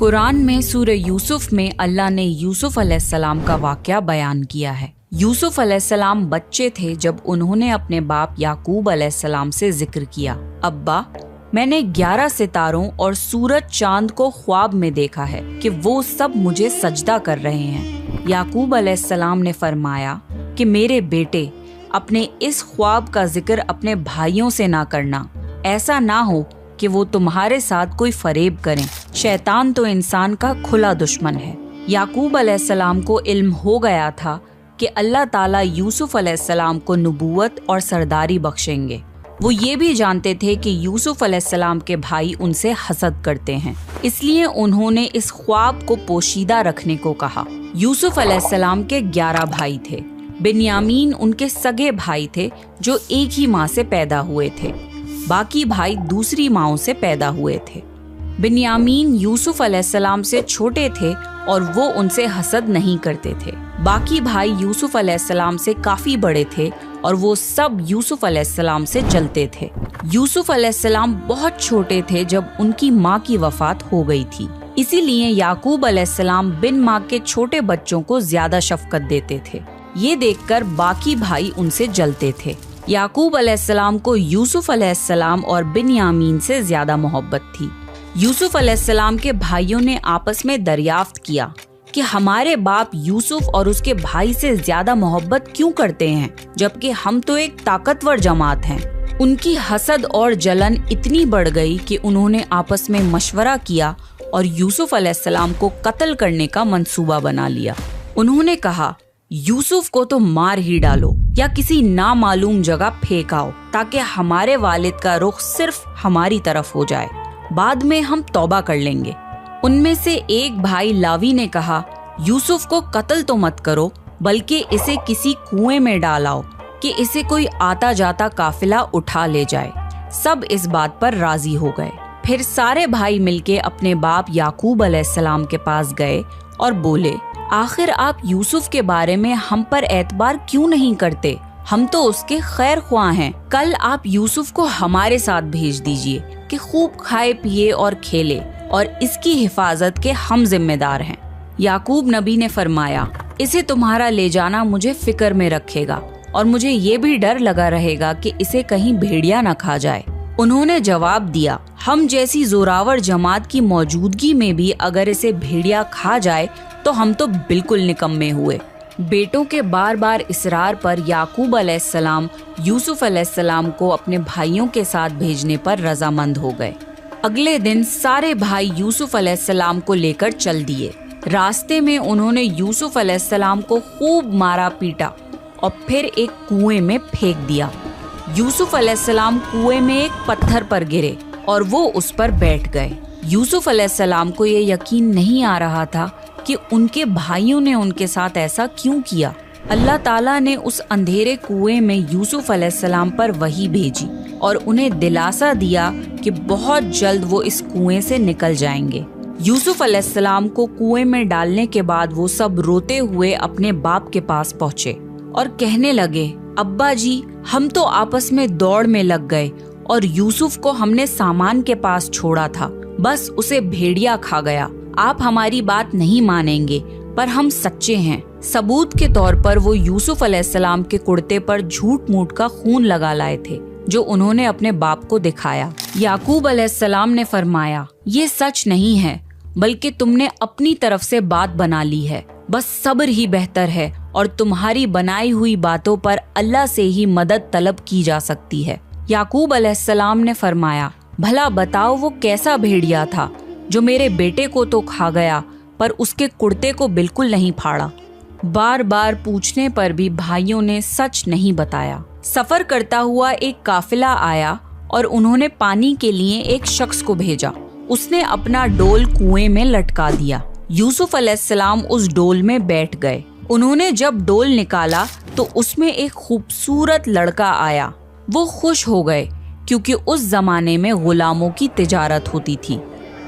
قرآن میں سورہ یوسف میں اللہ نے یوسف علیہ السلام کا واقعہ بیان کیا ہے۔ یوسف علیہ السلام بچے تھے جب انہوں نے اپنے باپ یعقوب علیہ السلام سے ذکر کیا، ابا میں نے 11 ستاروں اور سورج چاند کو خواب میں دیکھا ہے کہ وہ سب مجھے سجدہ کر رہے ہیں۔ یعقوب علیہ السلام نے فرمایا کہ میرے بیٹے، اپنے اس خواب کا ذکر اپنے بھائیوں سے نہ کرنا، ایسا نہ ہو کہ وہ تمہارے ساتھ کوئی فریب کریں۔ شیطان تو انسان کا کھلا دشمن ہے۔ یعقوب علیہ السلام کو علم ہو گیا تھا کہ اللہ تعالیٰ یوسف علیہ السلام کو نبوت اور سرداری بخشیں گے۔ وہ یہ بھی جانتے تھے کہ یوسف علیہ السلام کے بھائی ان سے حسد کرتے ہیں، اس لیے انہوں نے اس خواب کو پوشیدہ رکھنے کو کہا۔ یوسف علیہ السلام کے 11 بھائی تھے۔ بنیامین ان کے سگے بھائی تھے جو ایک ہی ماں سے پیدا ہوئے تھے، باقی بھائی دوسری ماؤں سے پیدا ہوئے تھے۔ بنیامین یوسف علیہ السلام سے چھوٹے تھے اور وہ ان سے حسد نہیں کرتے تھے۔ باقی بھائی یوسف علیہ السلام سے کافی بڑے تھے اور وہ سب یوسف علیہ السلام سے جلتے تھے۔ یوسف علیہ السلام بہت چھوٹے تھے جب ان کی ماں کی وفات ہو گئی تھی، اسی لیے یعقوب علیہ السلام بن ماں کے چھوٹے بچوں کو زیادہ شفقت دیتے تھے۔ یہ دیکھ کر باقی بھائی ان سے جلتے تھے۔ یعقوب علیہ السلام کو یوسف علیہ السلام اور بنیامین سے زیادہ محبت تھی۔ یوسف علیہ السلام کے بھائیوں نے آپس میں دریافت کیا کہ ہمارے باپ یوسف اور اس کے بھائی سے زیادہ محبت کیوں کرتے ہیں، جبکہ ہم تو ایک طاقتور جماعت ہیں۔ ان کی حسد اور جلن اتنی بڑھ گئی کہ انہوں نے آپس میں مشورہ کیا اور یوسف علیہ السلام کو قتل کرنے کا منصوبہ بنا لیا۔ انہوں نے کہا، یوسف کو تو مار ہی ڈالو یا کسی نامعلوم جگہ پھینکاؤ تاکہ ہمارے والد کا رخ صرف ہماری طرف ہو جائے، بعد میں ہم توبہ کر لیں گے۔ ان میں سے ایک بھائی لاوی نے کہا، یوسف کو قتل تو مت کرو بلکہ اسے کسی کنویں میں ڈالاؤ کہ اسے کوئی آتا جاتا قافلہ اٹھا لے جائے۔ سب اس بات پر راضی ہو گئے۔ پھر سارے بھائی مل کے اپنے باپ یعقوب علیہ السلام کے پاس گئے اور بولے، آخر آپ یوسف کے بارے میں ہم پر اعتبار کیوں نہیں کرتے؟ ہم تو اس کے خیر خواہ ہیں۔ کل آپ یوسف کو ہمارے ساتھ بھیج دیجئے کہ خوب کھائے پیے اور کھیلے، اور اس کی حفاظت کے ہم ذمہ دار ہیں۔ یعقوب نبی نے فرمایا، اسے تمہارا لے جانا مجھے فکر میں رکھے گا اور مجھے یہ بھی ڈر لگا رہے گا کہ اسے کہیں بھیڑیا نہ کھا جائے۔ انہوں نے جواب دیا، ہم جیسی زوراور جماعت کی موجودگی میں بھی اگر اسے بھیڑیا کھا جائے تو ہم تو بالکل نکمے ہوئے۔ بیٹوں کے بار بار اصرار پر یعقوب علیہ السلام یوسف علیہ السلام کو اپنے بھائیوں کے ساتھ بھیجنے پر رضامند ہو گئے۔ اگلے دن سارے بھائی یوسف علیہ السلام کو لے کر چل دیے۔ راستے میں انہوں نے یوسف علیہ السلام کو خوب مارا پیٹا اور پھر ایک کنویں میں پھینک دیا۔ یوسف علیہ السلام کنویں میں ایک پتھر پر گرے اور وہ اس پر بیٹھ گئے۔ یوسف علیہ السلام کو یہ یقین نہیں آ رہا تھا کہ ان کے بھائیوں نے ان کے ساتھ ایسا کیوں کیا۔ اللہ تعالیٰ نے اس اندھیرے کنویں میں یوسف علیہ السلام پر وحی بھیجی اور انہیں دلاسا دیا کہ بہت جلد وہ اس کنویں سے نکل جائیں گے۔ یوسف علیہ السلام کو کنویں میں ڈالنے کے بعد وہ سب روتے ہوئے اپنے باپ کے پاس پہنچے اور کہنے لگے، ابا جی، ہم تو آپس میں دوڑ میں لگ گئے اور یوسف کو ہم نے سامان کے پاس چھوڑا تھا، بس اسے بھیڑیا کھا گیا۔ آپ ہماری بات نہیں مانیں گے پر ہم سچے ہیں۔ ثبوت کے طور پر وہ یوسف علیہ السلام کے کرتے پر جھوٹ موٹ کا خون لگا لائے تھے جو انہوں نے اپنے باپ کو دکھایا۔ یعقوب علیہ السلام نے فرمایا، یہ سچ نہیں ہے بلکہ تم نے اپنی طرف سے بات بنا لی ہے، بس صبر ہی بہتر ہے اور تمہاری بنائی ہوئی باتوں پر اللہ سے ہی مدد طلب کی جا سکتی ہے۔ یعقوب علیہ السلام نے فرمایا، بھلا بتاؤ وہ کیسا بھیڑیا تھا جو میرے بیٹے کو تو کھا گیا پر اس کے کرتے کو بالکل نہیں پھاڑا۔ بار بار پوچھنے پر بھی بھائیوں نے سچ نہیں بتایا۔ سفر کرتا ہوا ایک قافلہ آیا اور انہوں نے پانی کے لیے ایک شخص کو بھیجا۔ اس نے اپنا ڈول کنویں میں لٹکا دیا۔ یوسف علیہ السلام اس ڈول میں بیٹھ گئے۔ انہوں نے جب ڈول نکالا تو اس میں ایک خوبصورت لڑکا آیا۔ وہ خوش ہو گئے کیونکہ اس زمانے میں غلاموں کی تجارت ہوتی تھی۔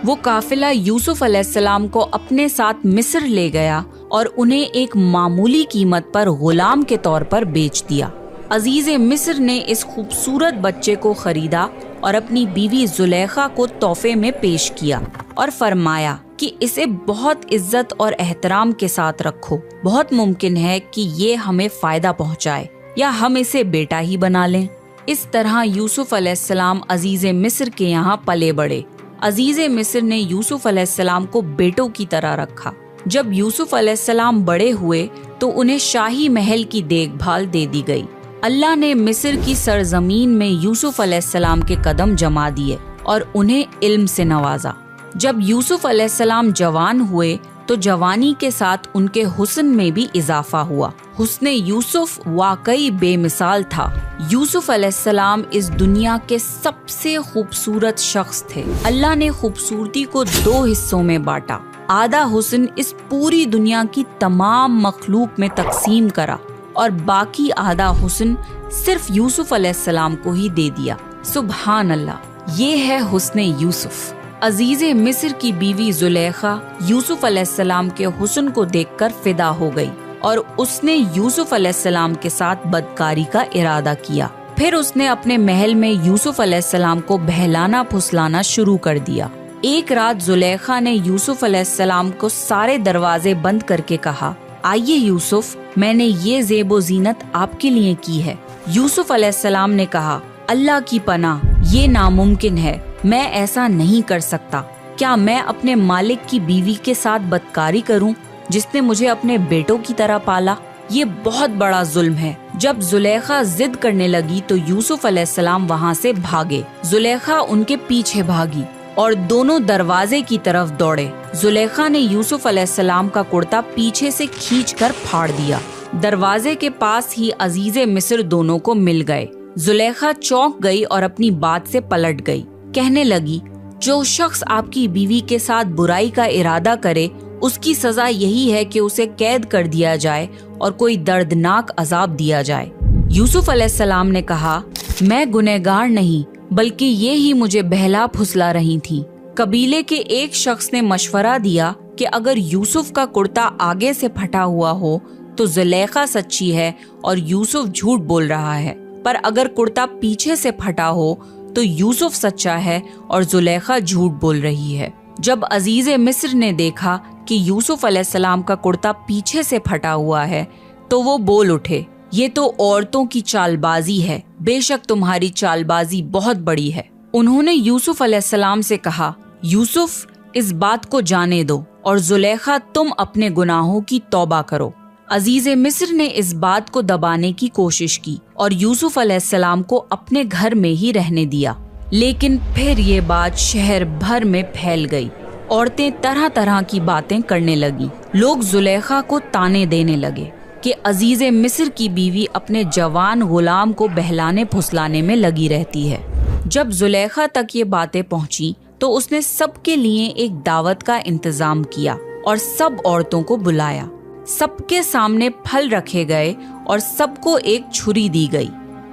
وہ قافلہ یوسف علیہ السلام کو اپنے ساتھ مصر لے گیا اور انہیں ایک معمولی قیمت پر غلام کے طور پر بیچ دیا۔ عزیز مصر نے اس خوبصورت بچے کو خریدا اور اپنی بیوی زلیخا کو تحفے میں پیش کیا اور فرمایا، کہ اسے بہت عزت اور احترام کے ساتھ رکھو، بہت ممکن ہے کہ یہ ہمیں فائدہ پہنچائے یا ہم اسے بیٹا ہی بنا لیں۔ اس طرح یوسف علیہ السلام عزیز مصر کے یہاں پلے بڑھے۔ عزیز مصر نے یوسف علیہ السلام کو بیٹوں کی طرح رکھا۔ جب یوسف علیہ السلام بڑے ہوئے تو انہیں شاہی محل کی دیکھ بھال دے دی گئی۔ اللہ نے مصر کی سرزمین میں یوسف علیہ السلام کے قدم جما دیے اور انہیں علم سے نوازا۔ جب یوسف علیہ السلام جوان ہوئے تو جوانی کے ساتھ ان کے حسن میں بھی اضافہ ہوا۔ حسن یوسف واقعی بے مثال تھا۔ یوسف علیہ السلام اس دنیا کے سب سے خوبصورت شخص تھے۔ اللہ نے خوبصورتی کو 2 حصوں میں بانٹا۔ آدھا حسن اس پوری دنیا کی تمام مخلوق میں تقسیم کرا اور باقی آدھا حسن صرف یوسف علیہ السلام کو ہی دے دیا۔ سبحان اللہ، یہ ہے حسن یوسف۔ عزیز مصر کی بیوی زلیخا یوسف علیہ السلام کے حسن کو دیکھ کر فدا ہو گئی اور اس نے یوسف علیہ السلام کے ساتھ بدکاری کا ارادہ کیا۔ پھر اس نے اپنے محل میں یوسف علیہ السلام کو بہلانا پھسلانا شروع کر دیا۔ ایک رات زلیخا نے یوسف علیہ السلام کو سارے دروازے بند کر کے کہا، آئیے یوسف، میں نے یہ زیب و زینت آپ کے لیے کی ہے۔ یوسف علیہ السلام نے کہا، اللہ کی پناہ، یہ ناممکن ہے، میں ایسا نہیں کر سکتا۔ کیا میں اپنے مالک کی بیوی کے ساتھ بدکاری کروں جس نے مجھے اپنے بیٹوں کی طرح پالا؟ یہ بہت بڑا ظلم ہے۔ جب زلیخا ضد کرنے لگی تو یوسف علیہ السلام وہاں سے بھاگے۔ زلیخا ان کے پیچھے بھاگی اور دونوں دروازے کی طرف دوڑے۔ زلیخا نے یوسف علیہ السلام کا کرتا پیچھے سے کھینچ کر پھاڑ دیا۔ دروازے کے پاس ہی عزیز مصر دونوں کو مل گئے۔ زلیخا چونک گئی اور اپنی بات سے پلٹ گئی۔ کہنے لگی، جو شخص آپ کی بیوی کے ساتھ برائی کا ارادہ کرے اس کی سزا یہی ہے کہ اسے قید کر دیا جائے اور کوئی دردناک عذاب دیا جائے۔ یوسف علیہ السلام نے کہا، میں گنہگار نہیں بلکہ یہ ہی مجھے بہلا پھسلا رہی تھی۔ قبیلے کے ایک شخص نے مشورہ دیا کہ اگر یوسف کا کرتا آگے سے پھٹا ہوا ہو تو زلیخا سچی ہے اور یوسف جھوٹ بول رہا ہے، پر اگر کرتا پیچھے سے پھٹا ہو تو یوسف سچا ہے اور زلیخا جھوٹ بول رہی ہے۔ جب عزیز مصر نے دیکھا کہ یوسف علیہ السلام کا کرتا پیچھے سے پھٹا ہوا ہے تو وہ بول اٹھے، یہ تو عورتوں کی چال بازی ہے، بے شک تمہاری چال بازی بہت بڑی ہے۔ انہوں نے یوسف علیہ السلام سے کہا، یوسف، اس بات کو جانے دو اور زلیخا تم اپنے گناہوں کی توبہ کرو۔ عزیز مصر نے اس بات کو دبانے کی کوشش کی اور یوسف علیہ السلام کو اپنے گھر میں ہی رہنے دیا، لیکن پھر یہ بات شہر بھر میں پھیل گئی۔ عورتیں طرح طرح کی باتیں کرنے لگیں۔ لوگ زلیخا کو تانے دینے لگے کہ عزیز مصر کی بیوی اپنے جوان غلام کو بہلانے پھسلانے میں لگی رہتی ہے۔ جب زلیخا تک یہ باتیں پہنچی تو اس نے سب کے لیے ایک دعوت کا انتظام کیا اور سب عورتوں کو بلایا۔ سب کے سامنے پھل رکھے گئے اور سب کو ایک چھری دی گئی۔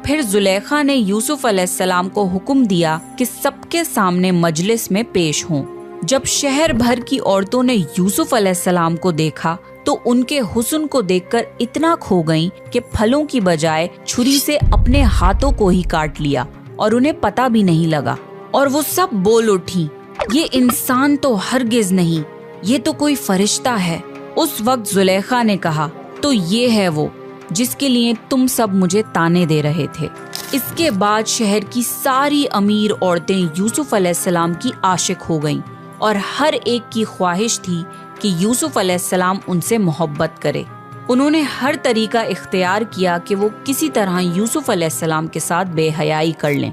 پھر زلیخا نے یوسف علیہ السلام کو حکم دیا کہ سب کے سامنے مجلس میں پیش ہوں۔ جب شہر بھر کی عورتوں نے یوسف علیہ السلام کو دیکھا تو ان کے حسن کو دیکھ کر اتنا کھو گئیں کہ پھلوں کی بجائے چھری سے اپنے ہاتھوں کو ہی کاٹ لیا اور انہیں پتہ بھی نہیں لگا، اور وہ سب بول اٹھی، یہ انسان تو ہرگز نہیں، یہ تو کوئی فرشتہ ہے۔ اس وقت زلیخا نے کہا، تو یہ ہے وہ جس کے لیے تم سب مجھے تانے دے رہے تھے۔ اس کے بعد شہر کی ساری امیر عورتیں یوسف علیہ السلام کی عاشق ہو گئیں اور ہر ایک کی خواہش تھی کہ یوسف علیہ السلام ان سے محبت کرے۔ انہوں نے ہر طریقہ اختیار کیا کہ وہ کسی طرح یوسف علیہ السلام کے ساتھ بے حیائی کر لیں۔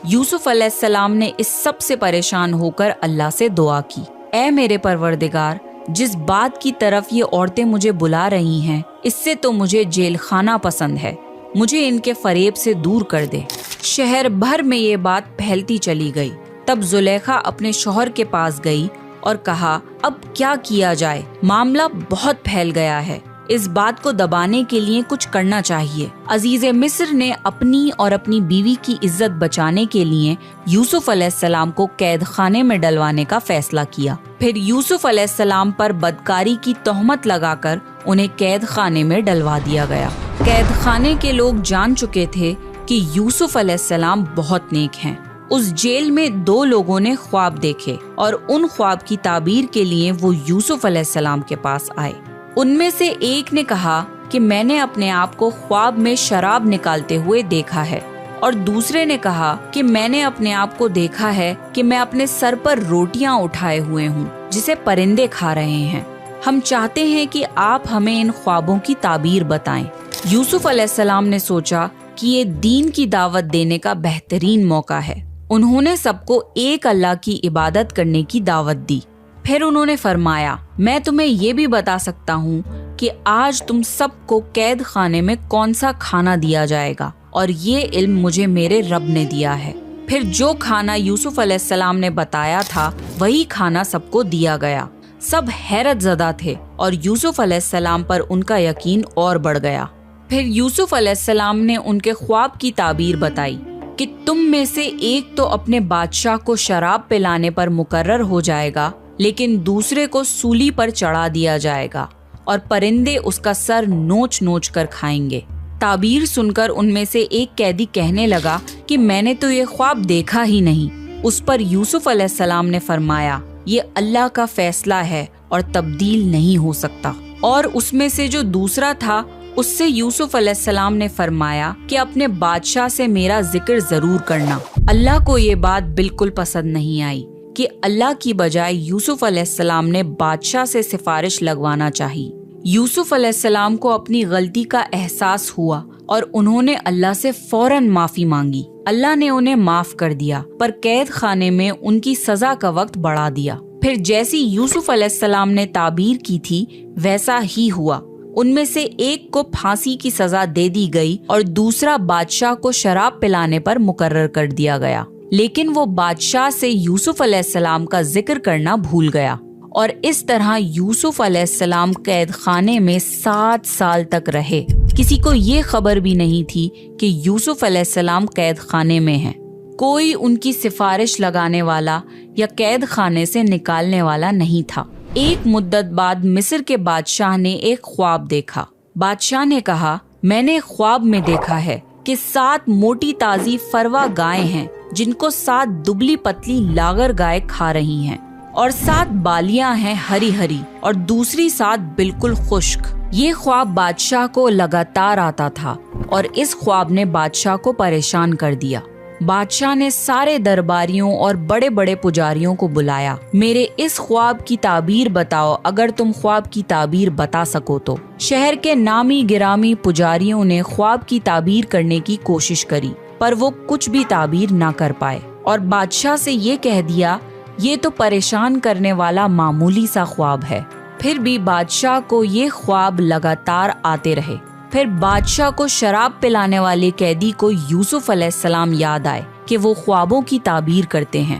یوسف علیہ السلام نے اس سب سے پریشان ہو کر اللہ سے دعا کی، اے میرے پروردگار، جس بات کی طرف یہ عورتیں مجھے بلا رہی ہیں اس سے تو مجھے جیل خانہ پسند ہے، مجھے ان کے فریب سے دور کر دے۔ شہر بھر میں یہ بات پھیلتی چلی گئی۔ تب زلیخا اپنے شوہر کے پاس گئی اور کہا، اب کیا کیا جائے؟ معاملہ بہت پھیل گیا ہے، اس بات کو دبانے کے لیے کچھ کرنا چاہیے۔ عزیز مصر نے اپنی اور اپنی بیوی کی عزت بچانے کے لیے یوسف علیہ السلام کو قید خانے میں ڈلوانے کا فیصلہ کیا۔ پھر یوسف علیہ السلام پر بدکاری کی تہمت لگا کر انہیں قید خانے میں ڈلوا دیا گیا۔ قید خانے کے لوگ جان چکے تھے کہ یوسف علیہ السلام بہت نیک ہیں۔ اس جیل میں 2 لوگوں نے خواب دیکھے اور ان خواب کی تعبیر کے لیے وہ یوسف علیہ السلام کے پاس آئے۔ ان میں سے ایک نے کہا کہ میں نے اپنے آپ کو خواب میں شراب نکالتے ہوئے دیکھا ہے، اور دوسرے نے کہا کہ میں نے اپنے آپ کو دیکھا ہے کہ میں اپنے سر پر روٹیاں اٹھائے ہوئے ہوں جسے پرندے کھا رہے ہیں۔ ہم چاہتے ہیں کہ آپ ہمیں ان خوابوں کی تعبیر بتائیں۔ یوسف علیہ السلام نے سوچا کہ یہ دین کی دعوت دینے کا بہترین موقع ہے۔ انہوں نے سب کو ایک اللہ کی عبادت کرنے کی دعوت دی۔ پھر انہوں نے فرمایا، میں تمہیں یہ بھی بتا سکتا ہوں کہ آج تم سب کو قید خانے میں کون سا کھانا دیا جائے گا، اور یہ علم مجھے میرے رب نے دیا ہے۔ پھر جو کھانا یوسف علیہ السلام نے بتایا تھا وہی کھانا سب کو دیا گیا۔ سب حیرت زدہ تھے اور یوسف علیہ السلام پر ان کا یقین اور بڑھ گیا۔ پھر یوسف علیہ السلام نے ان کے خواب کی تعبیر بتائی کہ تم میں سے ایک تو اپنے بادشاہ کو شراب پلانے پر مقرر ہو جائے گا، لیکن دوسرے کو سولی پر چڑھا دیا جائے گا اور پرندے اس کا سر نوچ نوچ کر کھائیں گے۔ تعبیر سن کر ان میں سے ایک قیدی کہنے لگا کہ میں نے تو یہ خواب دیکھا ہی نہیں۔ اس پر یوسف علیہ السلام نے فرمایا، یہ اللہ کا فیصلہ ہے اور تبدیل نہیں ہو سکتا۔ اور اس میں سے جو دوسرا تھا اس سے یوسف علیہ السلام نے فرمایا کہ اپنے بادشاہ سے میرا ذکر ضرور کرنا۔ اللہ کو یہ بات بالکل پسند نہیں آئی کہ اللہ کی بجائے یوسف علیہ السلام نے بادشاہ سے سفارش لگوانا چاہی۔ یوسف علیہ السلام کو اپنی غلطی کا احساس ہوا اور انہوں نے اللہ سے فوراً معافی مانگی۔ اللہ نے انہیں معاف کر دیا، پر قید خانے میں ان کی سزا کا وقت بڑھا دیا۔ پھر جیسی یوسف علیہ السلام نے تعبیر کی تھی ویسا ہی ہوا۔ ان میں سے ایک کو پھانسی کی سزا دے دی گئی اور دوسرا بادشاہ کو شراب پلانے پر مقرر کر دیا گیا، لیکن وہ بادشاہ سے یوسف علیہ السلام کا ذکر کرنا بھول گیا، اور اس طرح یوسف علیہ السلام قید خانے میں 7 سال تک رہے۔ کسی کو یہ خبر بھی نہیں تھی کہ یوسف علیہ السلام قید خانے میں ہیں۔ کوئی ان کی سفارش لگانے والا یا قید خانے سے نکالنے والا نہیں تھا۔ ایک مدت بعد مصر کے بادشاہ نے ایک خواب دیکھا۔ بادشاہ نے کہا، میں نے خواب میں دیکھا ہے کہ 7 موٹی تازی فروا گائیں ہیں جن کو 7 دبلی پتلی لاغر گائے کھا رہی ہیں، اور 7 بالیاں ہیں ہری ہری اور دوسری 7 بالکل خشک۔ یہ خواب بادشاہ کو لگاتار آتا تھا اور اس خواب نے بادشاہ کو پریشان کر دیا۔ بادشاہ نے سارے درباریوں اور بڑے بڑے پجاریوں کو بلایا۔ میرے اس خواب کی تعبیر بتاؤ اگر تم خواب کی تعبیر بتا سکو تو۔ شہر کے نامی گرامی پجاریوں نے خواب کی تعبیر کرنے کی کوشش کری، پر وہ کچھ بھی تعبیر نہ کر پائے، اور بادشاہ سے یہ کہہ دیا، یہ تو پریشان کرنے والا معمولی سا خواب ہے۔ پھر بھی بادشاہ کو یہ خواب لگاتار آتے رہے۔ پھر بادشاہ کو شراب پلانے والے قیدی کو یوسف علیہ السلام یاد آئے کہ وہ خوابوں کی تعبیر کرتے ہیں۔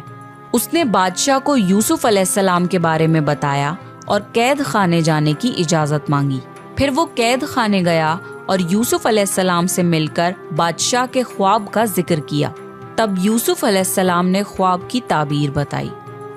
اس نے بادشاہ کو یوسف علیہ السلام کے بارے میں بتایا اور قید خانے جانے کی اجازت مانگی۔ پھر وہ قید خانے گیا اور یوسف علیہ السلام سے مل کر بادشاہ کے خواب کا ذکر کیا۔ تب یوسف علیہ السلام نے خواب کی تعبیر بتائی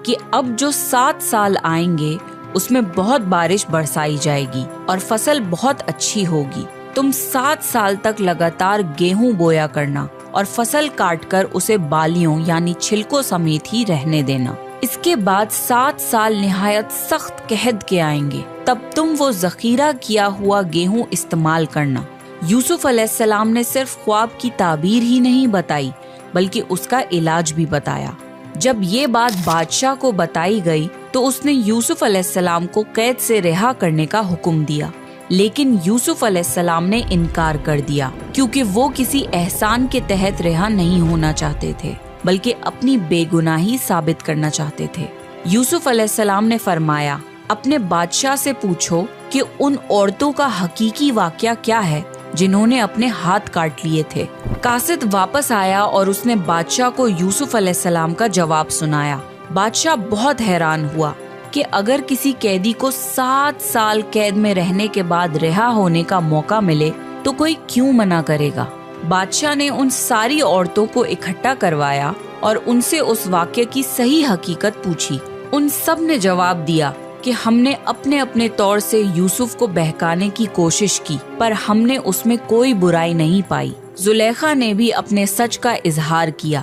کہ اب جو 7 سال آئیں گے اس میں بہت بارش برسائی جائے گی اور فصل بہت اچھی ہوگی۔ تم 7 سال تک لگاتار گیہوں بویا کرنا اور فصل کاٹ کر اسے بالیوں یعنی چھلکوں سمیت ہی رہنے دینا۔ اس کے بعد 7 سال نہایت سخت قحط کے آئیں گے، تب تم وہ ذخیرہ کیا ہوا گیہوں استعمال کرنا۔ یوسف علیہ السلام نے صرف خواب کی تعبیر ہی نہیں بتائی بلکہ اس کا علاج بھی بتایا۔ جب یہ بات بادشاہ کو بتائی گئی تو اس نے یوسف علیہ السلام کو قید سے رہا کرنے کا حکم دیا، لیکن یوسف علیہ السلام نے انکار کر دیا کیونکہ وہ کسی احسان کے تحت رہا نہیں ہونا چاہتے تھے بلکہ اپنی بے گناہی ثابت کرنا چاہتے تھے۔ یوسف علیہ السلام نے فرمایا، اپنے بادشاہ سے پوچھو کہ ان عورتوں کا حقیقی واقعہ کیا ہے جنہوں نے اپنے ہاتھ کاٹ لیے تھے۔ قاصد واپس آیا اور اس نے بادشاہ کو یوسف علیہ السلام کا جواب سنایا۔ بادشاہ بہت حیران ہوا کہ اگر کسی قیدی کو 7 سال قید میں رہنے کے بعد رہا ہونے کا موقع ملے تو کوئی کیوں منع کرے گا۔ بادشاہ نے ان ساری عورتوں کو اکٹھا کروایا اور ان سے اس واقعے کی صحیح حقیقت پوچھی۔ ان سب نے جواب دیا کہ ہم نے اپنے اپنے طور سے یوسف کو بہکانے کی کوشش کی پر ہم نے اس میں کوئی برائی نہیں پائی۔ زلیخا نے بھی اپنے سچ کا اظہار کیا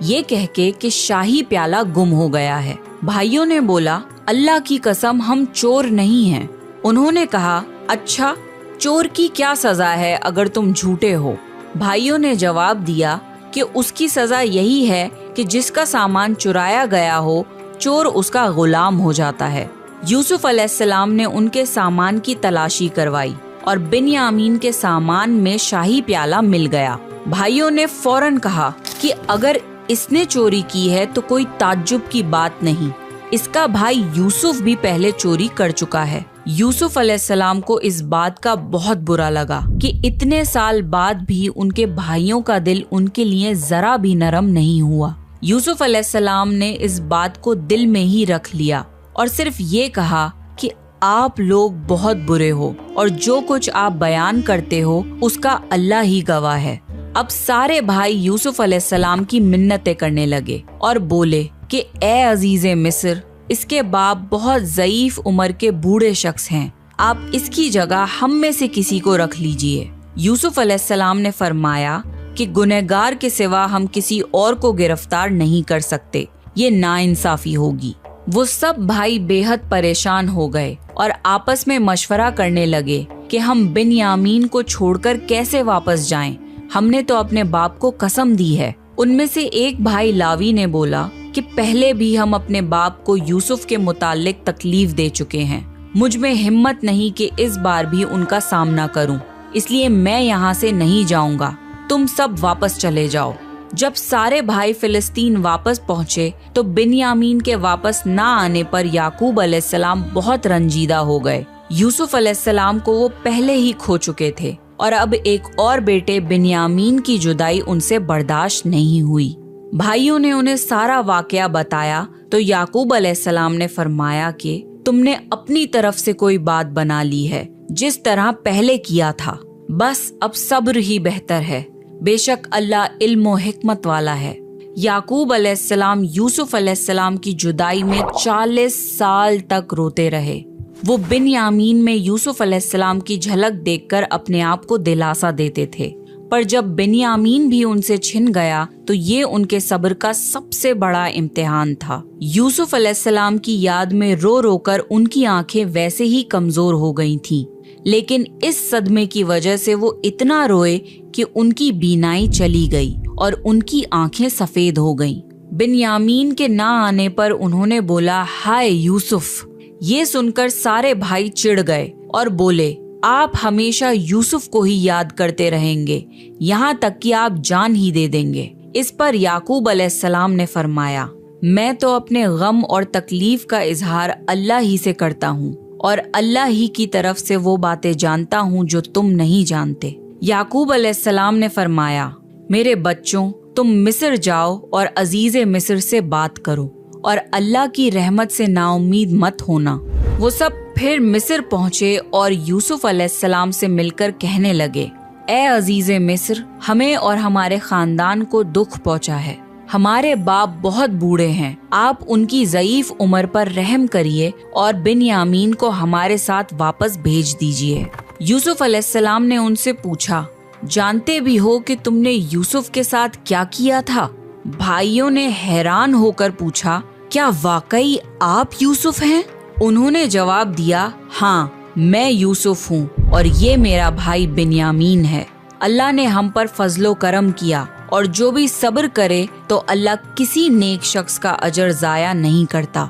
یہ کہہ کے کہ شاہی پیالہ گم ہو گیا ہے۔ بھائیوں نے بولا اللہ کی قسم ہم چور نہیں ہیں۔ انہوں نے کہا اچھا چور کی کیا سزا ہے اگر تم جھوٹے ہو؟ بھائیوں نے جواب دیا کہ اس کی سزا یہی ہے کہ جس کا سامان چرایا گیا ہو چور اس کا غلام ہو جاتا ہے۔ یوسف علیہ السلام نے ان کے سامان کی تلاشی کروائی اور بنیامین کے سامان میں شاہی پیالہ مل گیا۔ بھائیوں نے فوراً کہا کہ اگر اس نے چوری کی ہے تو کوئی تعجب کی بات نہیں، اس کا بھائی یوسف بھی پہلے چوری کر چکا ہے۔ یوسف علیہ السلام کو اس بات کا بہت برا لگا کہ اتنے سال بعد بھی ان کے بھائیوں کا دل ان کے لیے ذرا بھی نرم نہیں ہوا۔ یوسف علیہ السلام نے اس بات کو دل میں ہی رکھ لیا اور صرف یہ کہا کہ آپ لوگ بہت برے ہو اور جو کچھ آپ بیان کرتے ہو اس کا اللہ ہی گواہ ہے۔ اب سارے بھائی یوسف علیہ السلام کی منتیں کرنے لگے اور بولے کہ اے عزیز مصر، اس کے باپ بہت ضعیف عمر کے بوڑھے شخص ہیں، آپ اس کی جگہ ہم میں سے کسی کو رکھ لیجئے۔ یوسف علیہ السلام نے فرمایا کہ گنہگار کے سوا ہم کسی اور کو گرفتار نہیں کر سکتے، یہ ناانصافی ہوگی۔ وہ سب بھائی بے حد پریشان ہو گئے اور آپس میں مشورہ کرنے لگے کہ ہم بنیامین کو چھوڑ کر کیسے واپس جائیں، ہم نے تو اپنے باپ کو قسم دی ہے۔ ان میں سے ایک بھائی لاوی نے بولا کہ پہلے بھی ہم اپنے باپ کو یوسف کے متعلق تکلیف دے چکے ہیں، مجھ میں ہمت نہیں کہ اس بار بھی ان کا سامنا کروں، اس لیے میں یہاں سے نہیں جاؤں گا، تم سب واپس چلے جاؤ۔ جب سارے بھائی فلسطین واپس پہنچے تو بنیامین کے واپس نہ آنے پر یعقوب علیہ السلام بہت رنجیدہ ہو گئے۔ یوسف علیہ السلام کو وہ پہلے ہی کھو چکے تھے اور اب ایک اور بیٹے بنیامین کی جدائی ان سے برداشت نہیں ہوئی۔ بھائیوں نے انہیں سارا واقعہ بتایا تو یعقوب علیہ السلام نے فرمایا کہ تم نے اپنی طرف سے کوئی بات بنا لی ہے جس طرح پہلے کیا تھا، بس اب صبر ہی بہتر ہے، بے شک اللہ علم و حکمت والا ہے۔ یعقوب علیہ السلام یوسف علیہ السلام کی جدائی میں 40 سال تک روتے رہے۔ وہ بنیامین میں یوسف علیہ السلام کی جھلک دیکھ کر اپنے آپ کو دلاسا دیتے تھے، پر جب بنیامین بھی ان سے چھن گیا تو یہ ان کے صبر کا سب سے بڑا امتحان تھا۔ یوسف علیہ السلام کی یاد میں رو رو کر ان کی آنکھیں ویسے ہی کمزور ہو گئی تھیں، لیکن اس صدمے کی وجہ سے وہ اتنا روئے کہ ان کی بینائی چلی گئی اور ان کی آنکھیں سفید ہو گئیں۔ بنیامین کے نہ آنے پر انہوں نے بولا ہائے یوسف۔ یہ سن کر سارے بھائی چڑ گئے اور بولے آپ ہمیشہ یوسف کو ہی یاد کرتے رہیں گے، یہاں تک کہ آپ جان ہی دے دیں گے۔ اس پر یعقوب علیہ السلام نے فرمایا میں تو اپنے غم اور تکلیف کا اظہار اللہ ہی سے کرتا ہوں اور اللہ ہی کی طرف سے وہ باتیں جانتا ہوں جو تم نہیں جانتے۔ یعقوب علیہ السلام نے فرمایا میرے بچوں، تم مصر جاؤ اور عزیز مصر سے بات کرو اور اللہ کی رحمت سے نا امید مت ہونا۔ وہ سب پھر مصر پہنچے اور یوسف علیہ السلام سے مل کر کہنے لگے اے عزیز مصر، ہمیں اور ہمارے خاندان کو دکھ پہنچا ہے، ہمارے باپ بہت بوڑھے ہیں، آپ ان کی ضعیف عمر پر رحم کریے اور بنیامین کو ہمارے ساتھ واپس بھیج دیجیے۔ یوسف علیہ السلام نے ان سے پوچھا جانتے بھی ہو کہ تم نے یوسف کے ساتھ کیا کیا تھا؟ بھائیوں نے حیران ہو کر پوچھا کیا واقعی آپ یوسف ہیں؟ انہوں نے جواب دیا ہاں میں یوسف ہوں اور یہ میرا بھائی بنیامین ہے۔ اللہ نے ہم پر فضل و کرم کیا اور جو بھی صبر کرے تو اللہ کسی نیک شخص کا اجر ضائع نہیں کرتا۔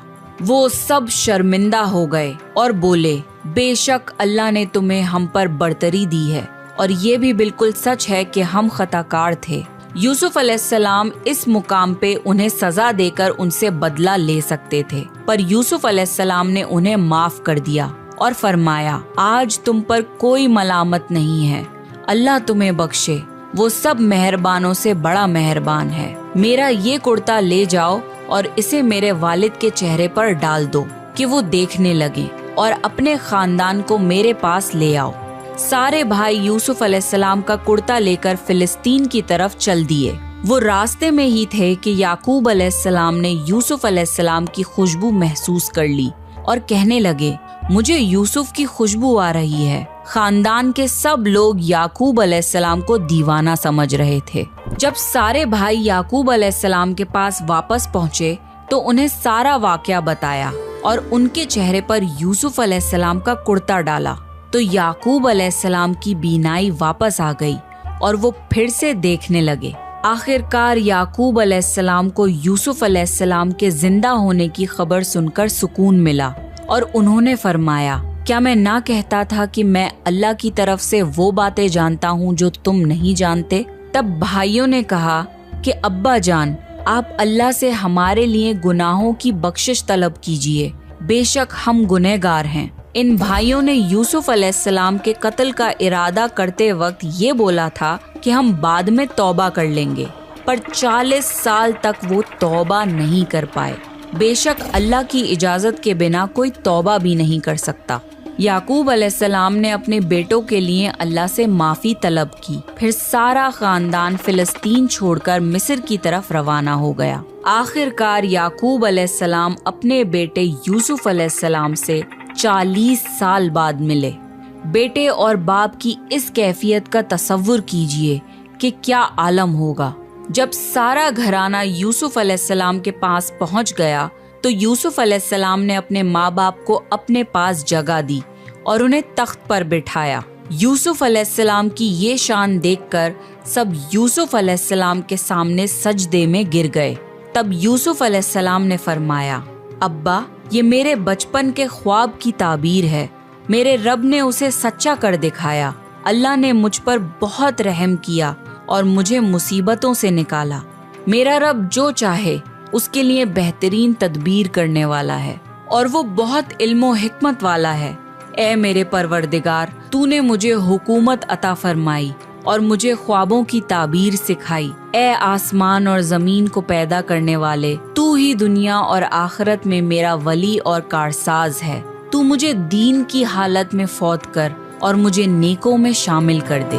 وہ سب شرمندہ ہو گئے اور بولے بے شک اللہ نے تمہیں ہم پر برتری دی ہے اور یہ بھی بالکل سچ ہے کہ ہم خطا کار تھے۔ یوسف علیہ السلام اس مقام پہ انہیں سزا دے کر ان سے بدلہ لے سکتے تھے، پر یوسف علیہ السلام نے انہیں معاف کر دیا اور فرمایا آج تم پر کوئی ملامت نہیں ہے، اللہ تمہیں بخشے، وہ سب مہربانوں سے بڑا مہربان ہے۔ میرا یہ کرتا لے جاؤ اور اسے میرے والد کے چہرے پر ڈال دو کہ وہ دیکھنے لگے اور اپنے خاندان کو میرے پاس لے آؤ۔ سارے بھائی یوسف علیہ السلام کا کرتا لے کر فلسطین کی طرف چل دیے۔ وہ راستے میں ہی تھے کہ یعقوب علیہ السلام نے یوسف علیہ السلام کی خوشبو محسوس کر لی اور کہنے لگے مجھے یوسف کی خوشبو آ رہی ہے، خاندان کے سب لوگ یعقوب علیہ السلام کو دیوانہ سمجھ رہے تھے۔ جب سارے بھائی یعقوب علیہ السلام کے پاس واپس پہنچے تو انہیں سارا واقعہ بتایا اور ان کے چہرے پر یوسف علیہ السلام کا کرتا ڈالا تو یعقوب علیہ السلام کی بینائی واپس آ گئی اور وہ پھر سے دیکھنے لگے۔ آخر کار یعقوب علیہ السلام کو یوسف علیہ السلام کے زندہ ہونے کی خبر سن کر سکون ملا اور انہوں نے فرمایا، کیا میں نہ کہتا تھا کہ میں اللہ کی طرف سے وہ باتیں جانتا ہوں جو تم نہیں جانتے؟ تب بھائیوں نے کہا کہ ابا جان، آپ اللہ سے ہمارے لیے گناہوں کی بخشش طلب کیجئے، بے شک ہم گنہگار ہیں۔ ان بھائیوں نے یوسف علیہ السلام کے قتل کا ارادہ کرتے وقت یہ بولا تھا کہ ہم بعد میں توبہ کر لیں گے، پر 40 سال تک وہ توبہ نہیں کر پائے۔ بے شک اللہ کی اجازت کے بنا کوئی توبہ بھی نہیں کر سکتا۔ یعقوب علیہ السلام نے اپنے بیٹوں کے لیے اللہ سے معافی طلب کی، پھر سارا خاندان فلسطین چھوڑ کر مصر کی طرف روانہ ہو گیا۔ آخر کار یعقوب علیہ السلام اپنے بیٹے یوسف علیہ السلام سے 40 سال بعد ملے۔ بیٹے اور باپ کی اس کیفیت کا تصور کیجئے کہ کیا عالم ہوگا۔ جب سارا گھرانہ یوسف علیہ السلام کے پاس پہنچ گیا تو یوسف علیہ السلام نے اپنے ماں باپ کو اپنے پاس جگہ دی اور انہیں تخت پر بٹھایا۔ یوسف علیہ السلام کی یہ شان دیکھ کر سب یوسف علیہ السلام کے سامنے سجدے میں گر گئے۔ تب یوسف علیہ السلام نے فرمایا، ابا، یہ میرے بچپن کے خواب کی تعبیر ہے، میرے رب نے اسے سچا کر دکھایا۔ اللہ نے مجھ پر بہت رحم کیا اور مجھے مصیبتوں سے نکالا۔ میرا رب جو چاہے اس کے لیے بہترین تدبیر کرنے والا ہے اور وہ بہت علم و حکمت والا ہے۔ اے میرے پروردگار، تو نے مجھے حکومت عطا فرمائی اور مجھے خوابوں کی تعبیر سکھائی۔ اے آسمان اور زمین کو پیدا کرنے والے، تو ہی دنیا اور آخرت میں میرا ولی اور کارساز ہے۔ تو مجھے دین کی حالت میں فوت کر اور مجھے نیکوں میں شامل کر دے۔